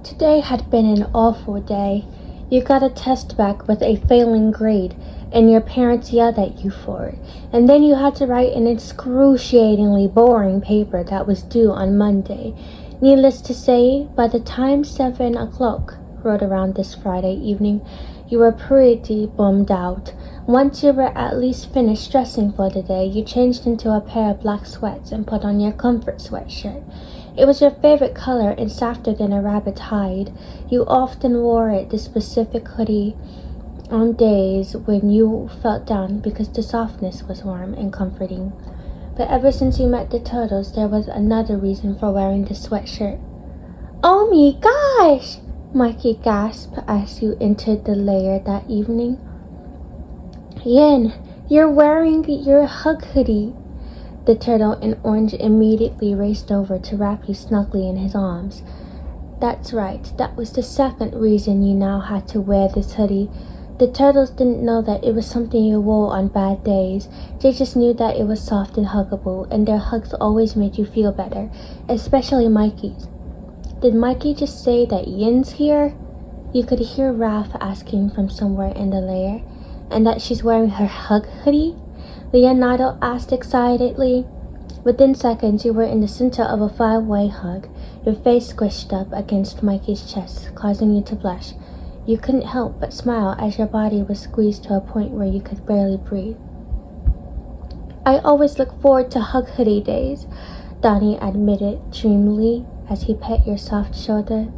Today had been an awful day. You got a test back with a failing grade, and your parents yelled at you for it. And then you had to write an excruciatingly boring paper that was due on Monday. Needless to say, by the time 7 o'clock rolled around this Friday evening, you were pretty bummed out. Once you were at least finished dressing for the day, you changed into a pair of black sweats and put on your comfort sweatshirt. It was your favorite color and softer than a rabbit's hide. You often wore it, the specific hoodie, on days when you felt down because the softness was warm and comforting. But ever since you met the turtles, there was another reason for wearing the sweatshirt. "Oh my gosh!" Mikey gasped as you entered the lair that evening. "Yen, you're wearing your hug hoodie." The turtle in orange immediately raced over to wrap you snugly in his arms. That's right, that was the second reason you now had to wear this hoodie. The turtles didn't know that it was something you wore on bad days. They just knew that it was soft and huggable, and their hugs always made you feel better, especially Mikey's. Did Mikey just say that Yin's here? You could hear Raph asking from somewhere in the lair. And that she's wearing her hug hoodie? Leonardo asked excitedly. Within seconds, you were in the center of a 5-way hug, your face squished up against Mikey's chest, causing you to blush. You couldn't help but smile as your body was squeezed to a point where you could barely breathe. "I always look forward to hug hoodie days," Donnie admitted dreamily as he pet your soft shoulder.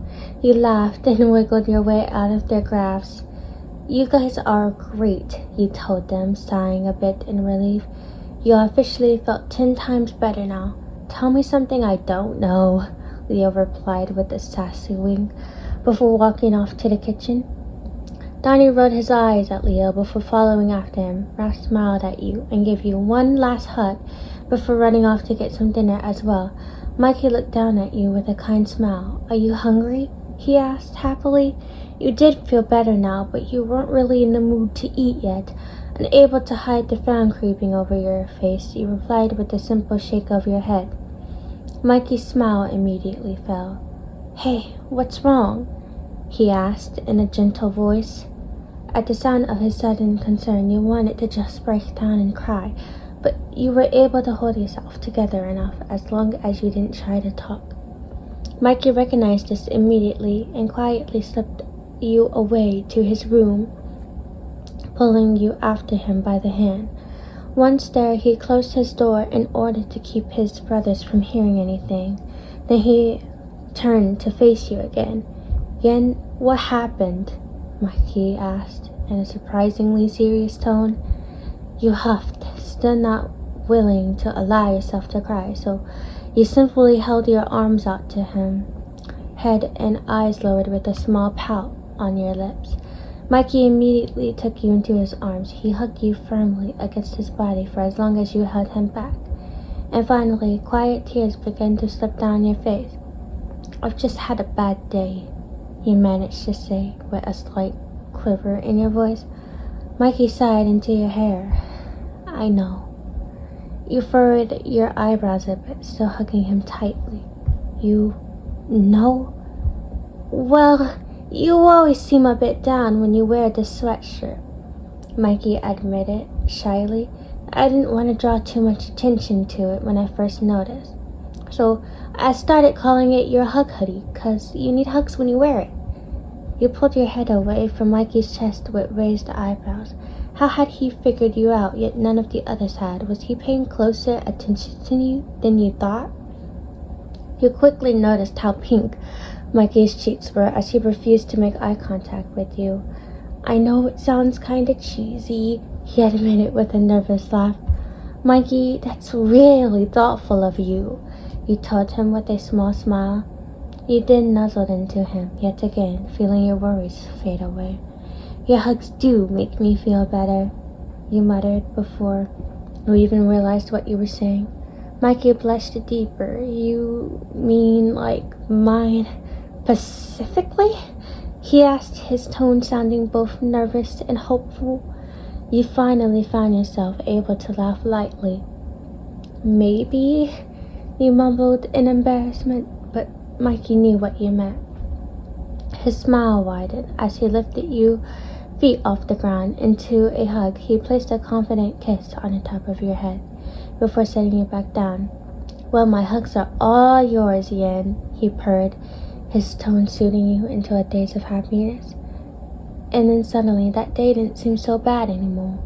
You laughed and wiggled your way out of their grasp. "You guys are great," you told them, sighing a bit in relief. "You officially felt 10 times better now." "Tell me something I don't know," Leo replied with a sassy wink before walking off to the kitchen. Donnie rolled his eyes at Leo before following after him. Raph smiled at you and gave you one last hug before running off to get some dinner as well. Mikey looked down at you with a kind smile. "Are you hungry?" he asked happily. You did feel better now, but you weren't really in the mood to eat yet. Unable to hide the frown creeping over your face, you replied with a simple shake of your head. Mikey's smile immediately fell. "Hey, what's wrong?" he asked in a gentle voice. At the sound of his sudden concern, you wanted to just break down and cry, but you were able to hold yourself together enough as long as you didn't try to talk. Mikey recognized this immediately and quietly slipped you away to his room, pulling you after him by the hand. Once there, he closed his door in order to keep his brothers from hearing anything. Then he turned to face you again. "Yen, what happened?" Mikey asked in a surprisingly serious tone. You huffed, still not willing to allow yourself to cry, so you simply held your arms out to him, head and eyes lowered with a small pout on your lips. Mikey immediately took you into his arms. He hugged you firmly against his body for as long as you held him back. And finally, quiet tears began to slip down your face. "I've just had a bad day," you managed to say with a slight quiver in your voice. Mikey sighed into your hair. "I know." You furrowed your eyebrows a bit, still hugging him tightly. "You know? Well, you always seem a bit down when you wear this sweatshirt," Mikey admitted shyly. "I didn't want to draw too much attention to it when I first noticed. So I started calling it your hug hoodie, 'cause you need hugs when you wear it." You pulled your head away from Mikey's chest with raised eyebrows. How had he figured you out, yet none of the others had? Was he paying closer attention to you than you thought? You quickly noticed how pink Mikey's cheeks were as he refused to make eye contact with you. "I know it sounds kinda cheesy," he admitted with a nervous laugh. "Mikey, that's really thoughtful of you," you told him with a small smile. You then nuzzled into him, yet again, feeling your worries fade away. "Your hugs do make me feel better," you muttered before you even realized what you were saying. Mikey blushed deeper. "You mean like mine specifically?" he asked, his tone sounding both nervous and hopeful. You finally found yourself able to laugh lightly. "Maybe," you mumbled in embarrassment, but Mikey knew what you meant. His smile widened as he lifted you feet off the ground into a hug. He placed a confident kiss on the top of your head before setting you back down. Well, my hugs are all yours, Yen, he purred, his tone soothing you into a daze of happiness. And then suddenly that day didn't seem so bad anymore.